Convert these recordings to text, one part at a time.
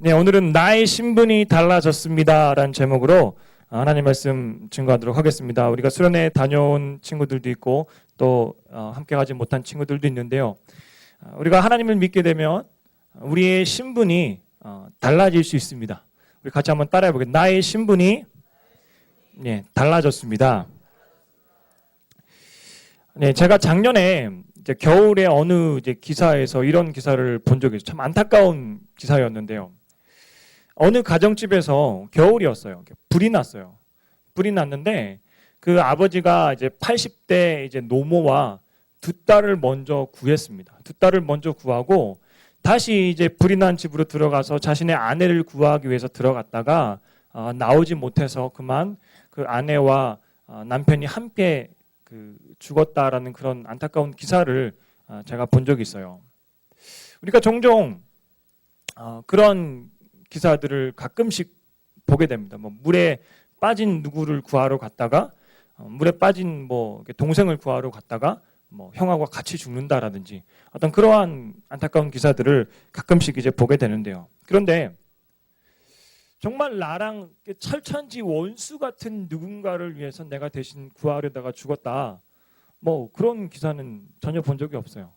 네, 오늘은 나의 신분이 달라졌습니다 라는 제목으로 하나님 말씀 증거하도록 하겠습니다. 우리가 수련회 다녀온 친구들도 있고 또 함께 가지 못한 친구들도 있는데요. 우리가 하나님을 믿게 되면 우리의 신분이 달라질 수 있습니다. 우리 같이 한번 따라해 보겠습니다. 나의 신분이 달라졌습니다. 네, 제가 작년에 이제 겨울에 어느 이제 기사에서 이런 기사를 본 적이 있어요. 참 안타까운 기사였는데요. 어느 가정집에서 겨울이었어요. 불이 났어요. 불이 났는데 그 아버지가 이제 80대 이제 노모와 두 딸을 먼저 구했습니다. 두 딸을 먼저 구하고 다시 이제 불이 난 집으로 들어가서 자신의 아내를 구하기 위해서 들어갔다가 나오지 못해서 그만 그 아내와 남편이 함께 죽었다라는 그런 안타까운 기사를 제가 본 적이 있어요. 우리가 종종 그런 기사들을 가끔씩 보게 됩니다. 뭐 물에 빠진 누구를 구하러 갔다가 물에 빠진 뭐 동생을 구하러 갔다가 뭐 형하고 같이 죽는다라든지 어떤 그러한 안타까운 기사들을 가끔씩 이제 보게 되는데요. 그런데 정말 나랑 철천지 원수 같은 누군가를 위해서 내가 대신 구하려다가 죽었다. 뭐 그런 기사는 전혀 본 적이 없어요.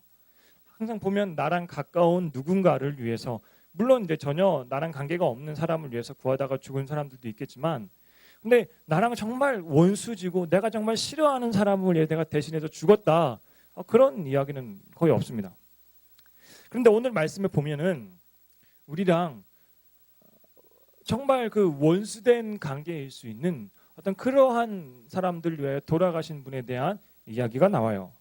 항상 보면 나랑 가까운 누군가를 위해서, 물론 이제 전혀 나랑 관계가 없는 사람을 위해서 구하다가 죽은 사람들도 있겠지만, 근데 나랑 정말 원수지고 내가 정말 싫어하는 사람을 위해 내가 대신해서 죽었다. 그런 이야기는 거의 없습니다. 그런데 오늘 말씀에 보면은 우리랑 정말 그 원수된 관계일 수 있는 어떤 그러한 사람들 위해 돌아가신 분에 대한 이야기가 나와요.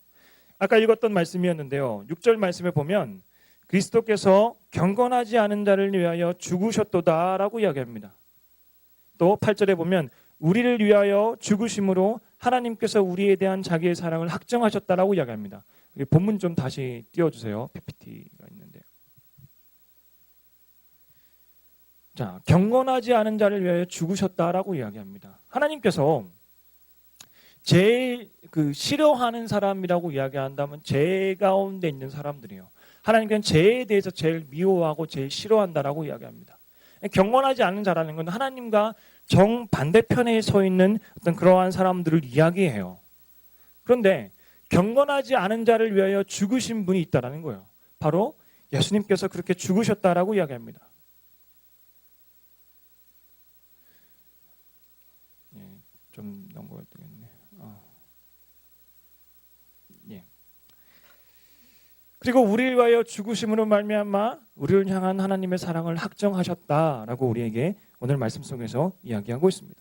아까 읽었던 말씀이었는데요. 6절 말씀에 보면 그리스도께서 경건하지 않은 자를 위하여 죽으셨도다라고 이야기합니다. 또 8절에 보면 우리를 위하여 죽으심으로 하나님께서 우리에 대한 자기의 사랑을 확정하셨다라고 이야기합니다. 본문 좀 다시 띄워주세요. PPT가 있는데. 자, 경건하지 않은 자를 위하여 죽으셨다라고 이야기합니다. 하나님께서 제일 싫어하는 사람이라고 이야기한다면 죄 가운데 있는 사람들이에요. 하나님께는 죄에 대해서 제일 미워하고 제일 싫어한다라고 이야기합니다. 경건하지 않은 자라는 건 하나님과 정반대편에 서 있는 어떤 그러한 사람들을 이야기해요. 그런데 경건하지 않은 자를 위하여 죽으신 분이 있다라는 거예요. 바로 예수님께서 그렇게 죽으셨다라고 이야기합니다. 좀 넘어가야 되겠네. 그리고 우리를 위하여 죽으심으로 말미암아 우리를 향한 하나님의 사랑을 확정하셨다라고 우리에게 오늘 말씀 속에서 이야기하고 있습니다.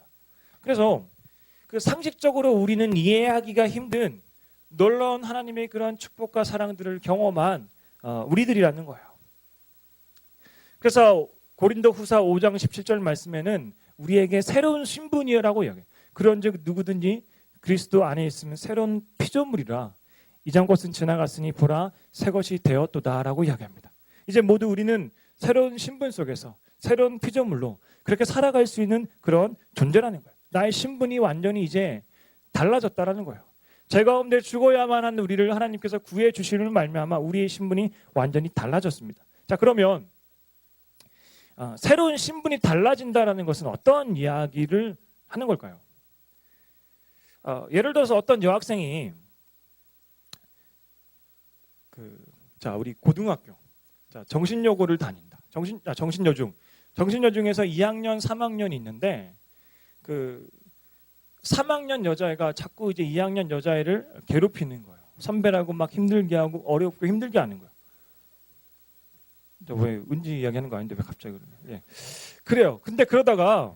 그래서 그 상식적으로 우리는 이해하기가 힘든 놀라운 하나님의 그런 축복과 사랑들을 경험한 우리들이라는 거예요. 그래서 고린도후서 5장 17절 말씀에는 우리에게 새로운 신분이라고 이야기해요. 그런즉 누구든지 그리스도 안에 있으면 새로운 피조물이라 이전 것은 지나갔으니 보라 새 것이 되었도다라고 이야기합니다. 이제 모두 우리는 새로운 신분 속에서 새로운 피조물로 그렇게 살아갈 수 있는 그런 존재라는 거예요. 나의 신분이 완전히 이제 달라졌다라는 거예요. 죄 가운데 죽어야만 하는 우리를 하나님께서 구해 주시는 말미암아 우리의 신분이 완전히 달라졌습니다. 자, 그러면 새로운 신분이 달라진다라는 것은 어떤 이야기를 하는 걸까요? 예를 들어서 어떤 여학생이 우리 고등학교 정신여고를 다닌다. 정신여중에서 2학년, 3학년이 있는데 그 3학년 여자애가 자꾸 이제 2학년 여자애를 괴롭히는 거예요. 선배라고 막 힘들게 하고 어렵고 힘들게 하는 거예요. 왜 은지 이야기하는 거 아닌데 왜 갑자기 그러냐? 예. 그래요. 근데 그러다가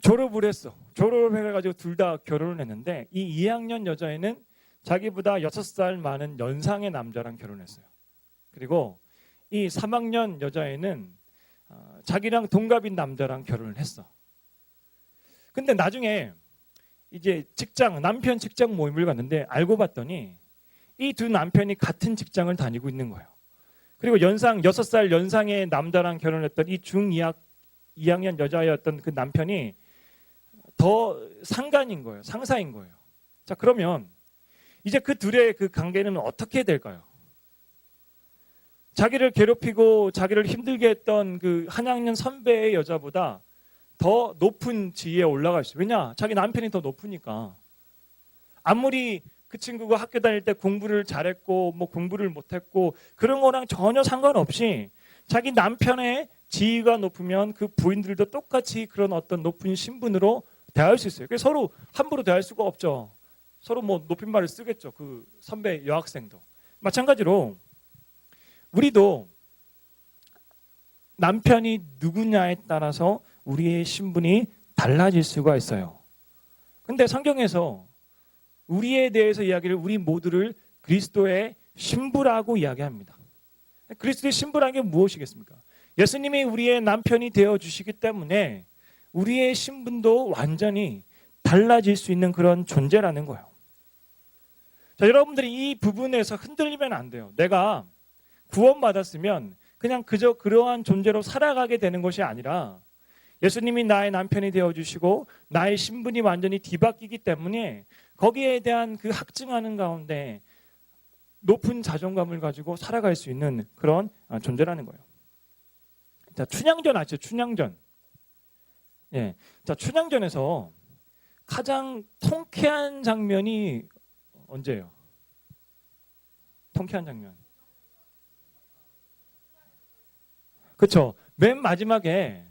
졸업을 했어. 졸업을 해가지고 둘 다 결혼을 했는데 이 2학년 여자애는 자기보다 6살 많은 연상의 남자랑 결혼했어요. 그리고 이 3학년 여자애는 자기랑 동갑인 남자랑 결혼을 했어. 근데 나중에 이제 남편 직장 모임을 갔는데 알고 봤더니 이 두 남편이 같은 직장을 다니고 있는 거예요. 그리고 6살 연상의 남자랑 결혼했던 이 중2학년 여자였던 그 남편이 더 상간인 거예요. 상사인 거예요. 자, 그러면 이제 그 둘의 그 관계는 어떻게 될까요? 자기를 괴롭히고 자기를 힘들게 했던 그 한 학년 선배의 여자보다 더 높은 지위에 올라갈 수 있어요. 왜냐? 자기 남편이 더 높으니까. 아무리 그 친구가 학교 다닐 때 공부를 잘했고 뭐 공부를 못했고 그런 거랑 전혀 상관없이 자기 남편의 지위가 높으면 그 부인들도 똑같이 그런 어떤 높은 신분으로 대할 수 있어요. 그래서 서로 함부로 대할 수가 없죠. 서로 뭐 높임말을 쓰겠죠. 그 선배 여학생도. 마찬가지로 우리도 남편이 누구냐에 따라서 우리의 신분이 달라질 수가 있어요. 근데 성경에서 우리에 대해서 이야기를 우리 모두를 그리스도의 신부라고 이야기합니다. 그리스도의 신부라는 게 무엇이겠습니까? 예수님이 우리의 남편이 되어주시기 때문에 우리의 신분도 완전히 달라질 수 있는 그런 존재라는 거예요. 자, 여러분들이 이 부분에서 흔들리면 안 돼요. 내가 구원받았으면 그냥 그저 그러한 존재로 살아가게 되는 것이 아니라 예수님이 나의 남편이 되어주시고 나의 신분이 완전히 뒤바뀌기 때문에 거기에 대한 그 확증하는 가운데 높은 자존감을 가지고 살아갈 수 있는 그런 존재라는 거예요. 자, 춘향전 아시죠? 춘향전. 예. 자, 춘향전에서 가장 통쾌한 장면이 언제예요? 통쾌한 장면. 그렇죠. 맨 마지막에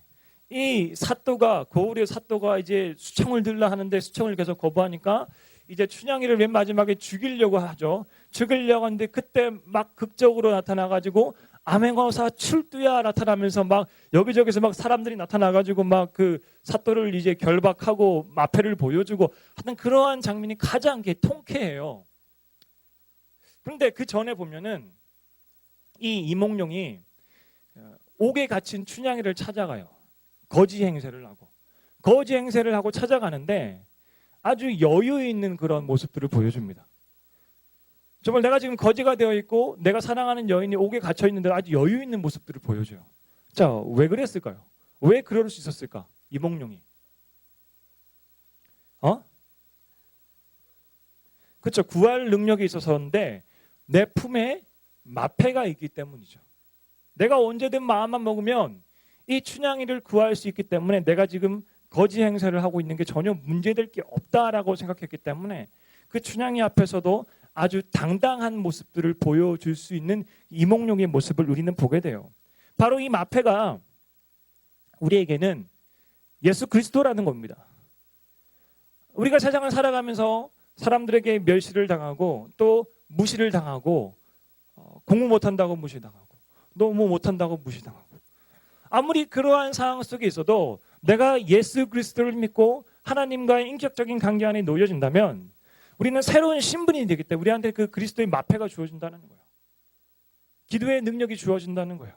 이 사또가 고을의 사또가 이제 수청을 들라 하는데 수청을 계속 거부하니까 이제 춘향이를 맨 마지막에 죽이려고 하죠. 죽이려고 하는데 그때 막 극적으로 나타나가지고 암행어사 출두야 나타나면서 막 여기저기서 막 사람들이 나타나가지고 막 그 사또를 이제 결박하고 마패를 보여주고 하여튼 그러한 장면이 가장 통쾌해요. 그런데 그 전에 보면은 이 이몽룡이 옥에 갇힌 춘향이를 찾아가요. 거지 행세를 하고 찾아가는데 아주 여유 있는 그런 모습들을 보여줍니다. 정말 내가 지금 거지가 되어 있고 내가 사랑하는 여인이 옥에 갇혀 있는데 아주 여유 있는 모습들을 보여줘요. 자, 왜 그랬을까요? 왜 그럴 수 있었을까? 이몽룡이. 그렇죠. 구할 능력이 있어서인데 내 품에 마패가 있기 때문이죠. 내가 언제든 마음만 먹으면 이 춘향이를 구할 수 있기 때문에 내가 지금 거지 행세를 하고 있는 게 전혀 문제될 게 없다라고 생각했기 때문에 그 춘향이 앞에서도 아주 당당한 모습들을 보여줄 수 있는 이몽룡의 모습을 우리는 보게 돼요. 바로 이 마패가 우리에게는 예수 그리스도라는 겁니다. 우리가 세상을 살아가면서 사람들에게 멸시를 당하고 또 무시를 당하고 공부 못한다고 무시당하고 너무 못한다고 무시당하고 아무리 그러한 상황 속에 있어도 내가 예수 그리스도를 믿고 하나님과의 인격적인 관계 안에 놓여진다면 우리는 새로운 신분이 되기 때문에 우리한테 그 그리스도의 마패가 주어진다는 거예요. 기도의 능력이 주어진다는 거예요.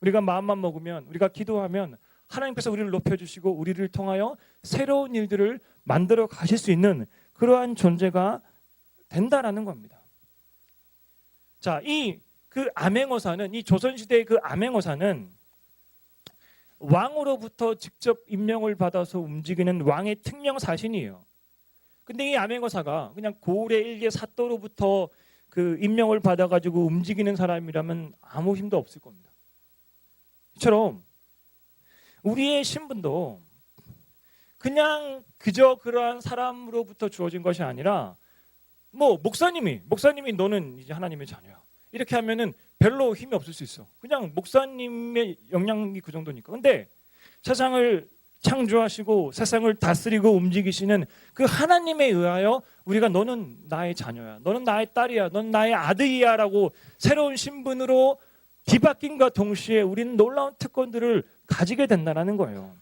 우리가 마음만 먹으면 우리가 기도하면 하나님께서 우리를 높여주시고 우리를 통하여 새로운 일들을 만들어 가실 수 있는 그러한 존재가 된다라는 겁니다. 자, 그 암행어사는 이 조선시대의 그 암행어사는 왕으로부터 직접 임명을 받아서 움직이는 왕의 특명 사신이에요. 근데 이 암행어사가 그냥 고을의 일개 사또로부터 그 임명을 받아가지고 움직이는 사람이라면 아무 힘도 없을 겁니다. 이처럼 우리의 신분도 그냥 그저 그러한 사람으로부터 주어진 것이 아니라 뭐 목사님이 너는 이제 하나님의 자녀야. 이렇게 하면은 별로 힘이 없을 수 있어. 그냥 목사님의 영향이 그 정도니까. 근데 세상을 창조하시고 세상을 다스리고 움직이시는 그 하나님에 의하여 우리가 너는 나의 자녀야. 너는 나의 딸이야. 너는 나의 아들이야 라고 새로운 신분으로 뒤바뀜과 동시에 우리는 놀라운 특권들을 가지게 된다는 거예요.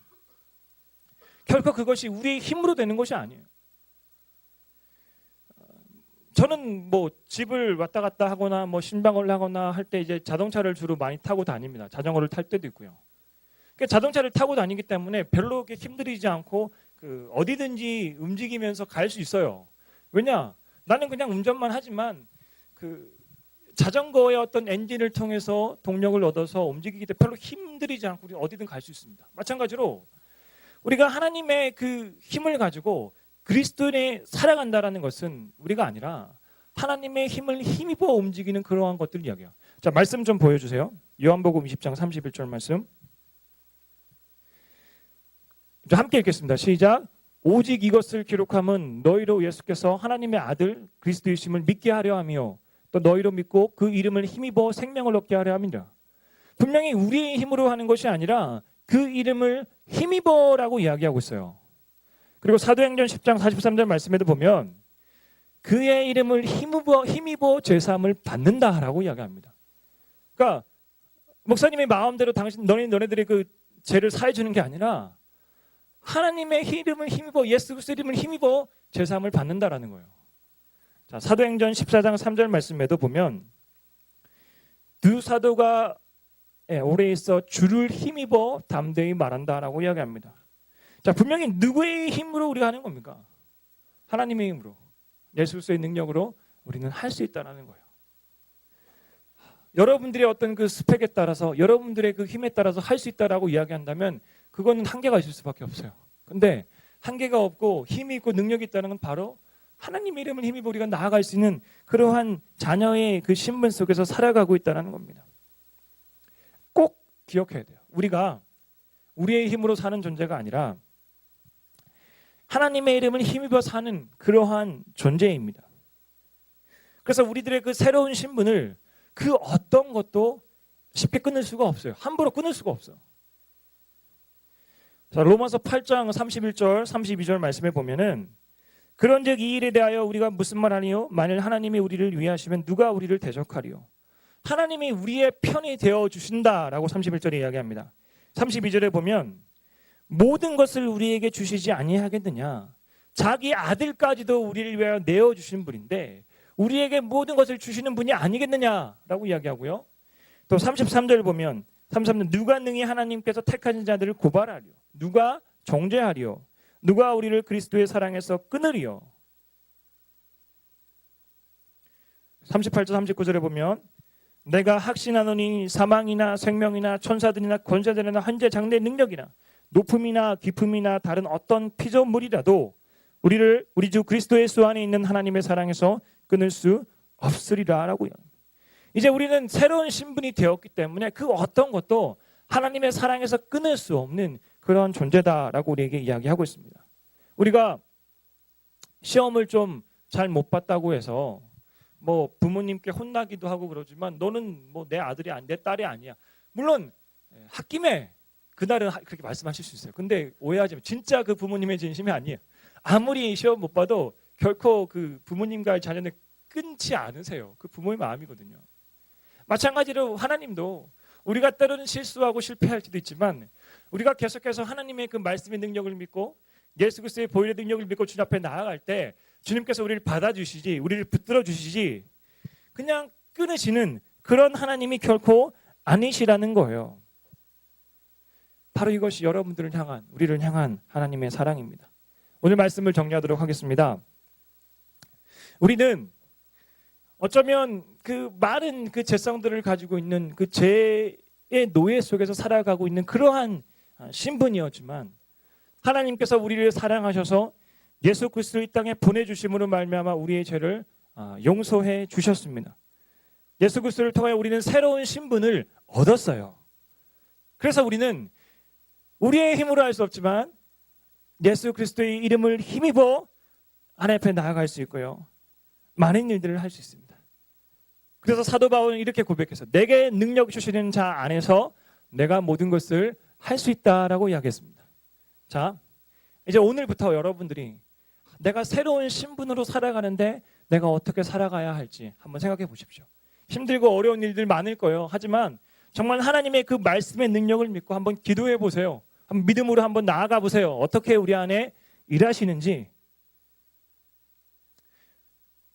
결코 그것이 우리의 힘으로 되는 것이 아니에요. 저는 뭐 집을 왔다 갔다 하거나 뭐 신방을 하거나 할 때 이제 자동차를 주로 많이 타고 다닙니다. 자전거를 탈 때도 있고요. 그러니까 자동차를 타고 다니기 때문에 별로 그렇게 힘들이지 않고 그 어디든지 움직이면서 갈 수 있어요. 왜냐? 나는 그냥 운전만 하지만 그 자전거의 어떤 엔진을 통해서 동력을 얻어서 움직이기 때문에 별로 힘들이지 않고 우리 어디든 갈 수 있습니다. 마찬가지로 우리가 하나님의 그 힘을 가지고 그리스도인에 살아간다라는 것은 우리가 아니라 하나님의 힘을 힘입어 움직이는 그러한 것들 이야기예요. 자, 말씀 좀 보여주세요. 요한복음 20장 31절 말씀. 함께 읽겠습니다. 시작. 오직 이것을 기록함은 너희로 예수께서 하나님의 아들 그리스도이심을 믿게 하려 함이요 또 너희로 믿고 그 이름을 힘입어 생명을 얻게 하려 함이라. 분명히 우리의 힘으로 하는 것이 아니라 그 이름을 힘입어라고 이야기하고 있어요. 그리고 사도행전 10장 43절 말씀에도 보면 그의 이름을 힘입어 제사함을 받는다라고 이야기합니다. 그러니까 목사님의 마음대로 너네들의 그 죄를 사해 주는 게 아니라 하나님의 이름을 힘입어 예수 그리스도의 이름을 힘입어 제사함을 받는다라는 거예요. 자, 사도행전 14장 3절 말씀에도 보면 두 사도가 오래 있어 주를 힘입어 담대히 말한다라고 이야기합니다. 자, 분명히 누구의 힘으로 우리가 하는 겁니까? 하나님의 힘으로, 예수 그리스도의 능력으로 우리는 할 수 있다는 거예요. 여러분들의 어떤 그 스펙에 따라서, 여러분들의 그 힘에 따라서 할 수 있다라고 이야기한다면 그거는 한계가 있을 수밖에 없어요. 근데 한계가 없고 힘이 있고 능력이 있다는 건 바로 하나님의 이름을 힘입어 우리가 나아갈 수 있는 그러한 자녀의 그 신분 속에서 살아가고 있다는 겁니다. 꼭 기억해야 돼요. 우리가 우리의 힘으로 사는 존재가 아니라 하나님의 이름을 힘입어 사는 그러한 존재입니다. 그래서 우리들의 그 새로운 신분을 그 어떤 것도 쉽게 끊을 수가 없어요. 함부로 끊을 수가 없어요. 자, 로마서 8장 31절 32절 말씀에 보면은 그런즉 이 일에 대하여 우리가 무슨 말하니요? 만일 하나님이 우리를 위하시면 누가 우리를 대적하리요? 하나님이 우리의 편이 되어 주신다라고 31절에 이야기합니다. 32절에 보면 모든 것을 우리에게 주시지 아니하겠느냐? 자기 아들까지도 우리를 위하여 내어 주신 분인데 우리에게 모든 것을 주시는 분이 아니겠느냐라고 이야기하고요. 또 33절 보면 33절 누가 능히 하나님께서 택하신 자들을 고발하리요? 누가 정죄하리요? 누가 우리를 그리스도의 사랑에서 끊으리요? 38절 39절에 보면 내가 확신하노니 사망이나 생명이나 천사들이나 권세들이나 현재 장래의 능력이나 높음이나 깊음이나 다른 어떤 피조물이라도 우리 주 그리스도 예수 안에 있는 하나님의 사랑에서 끊을 수 없으리라라고요. 이제 우리는 새로운 신분이 되었기 때문에 그 어떤 것도 하나님의 사랑에서 끊을 수 없는 그런 존재다라고 우리에게 이야기하고 있습니다. 우리가 시험을 좀 잘 못 봤다고 해서 뭐 부모님께 혼나기도 하고 그러지만 너는 뭐 내 아들이 내 딸이 아니야. 물론 홧김에 그날은 그렇게 말씀하실 수 있어요. 근데 오해하지 마. 진짜 그 부모님의 진심이 아니에요. 아무리 시험 못 봐도 결코 그 부모님과의 자녀는 끊지 않으세요. 그 부모의 마음이거든요. 마찬가지로 하나님도 우리가 때로는 실수하고 실패할 수도 있지만 우리가 계속해서 하나님의 그 말씀의 능력을 믿고 예수 그리스도의 보혈의 능력을 믿고 주님 앞에 나아갈 때 주님께서 우리를 받아주시지 우리를 붙들어 주시지 그냥 끊으시는 그런 하나님이 결코 아니시라는 거예요. 바로 이것이 여러분들을 향한 우리를 향한 하나님의 사랑입니다. 오늘 말씀을 정리하도록 하겠습니다. 우리는 어쩌면 그 많은 그 죄성들을 가지고 있는 그 죄의 노예 속에서 살아가고 있는 그러한 신분이었지만 하나님께서 우리를 사랑하셔서 예수 그리스도를 이 땅에 보내주심으로 말미암아 우리의 죄를 용서해 주셨습니다. 예수 그리스도를 통하여 우리는 새로운 신분을 얻었어요. 그래서 우리는 우리의 힘으로 할 수 없지만 예수 그리스도의 이름을 힘입어 하나님 앞에 나아갈 수 있고요. 많은 일들을 할 수 있습니다. 그래서 사도 바울은 이렇게 고백해서 내게 능력 주시는 자 안에서 내가 모든 것을 할 수 있다라고 이야기했습니다. 자, 이제 오늘부터 여러분들이 내가 새로운 신분으로 살아가는데 내가 어떻게 살아가야 할지 한번 생각해 보십시오. 힘들고 어려운 일들 많을 거예요. 하지만 정말 하나님의 그 말씀의 능력을 믿고 한번 기도해 보세요. 한번 믿음으로 한번 나아가 보세요. 어떻게 우리 안에 일하시는지.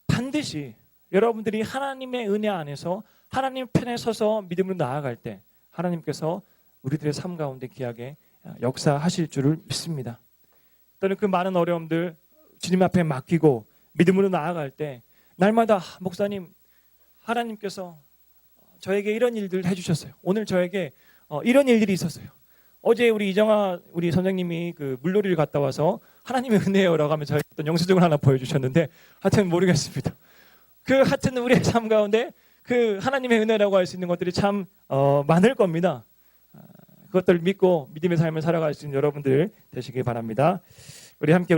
반드시 여러분들이 하나님의 은혜 안에서 하나님 편에 서서 믿음으로 나아갈 때 하나님께서 우리들의 삶 가운데 귀하게 역사하실 줄을 믿습니다. 또는 그 많은 어려움들 주님 앞에 맡기고 믿음으로 나아갈 때 날마다 목사님 하나님께서 저에게 이런 일들을 해주셨어요. 오늘 저에게 이런 일들이 있었어요. 어제 우리 이정아 우리 선생님이 그 물놀이를 갔다 와서 하나님의 은혜요라고 하면 저에게 어떤 영수증을 하나 보여주셨는데 하여튼 모르겠습니다. 그 하여튼 우리의 삶 가운데 그 하나님의 은혜라고 할 수 있는 것들이 참 많을 겁니다. 그것들을 믿고 믿음의 삶을 살아갈 수 있는 여러분들 되시기 바랍니다. 우리 함께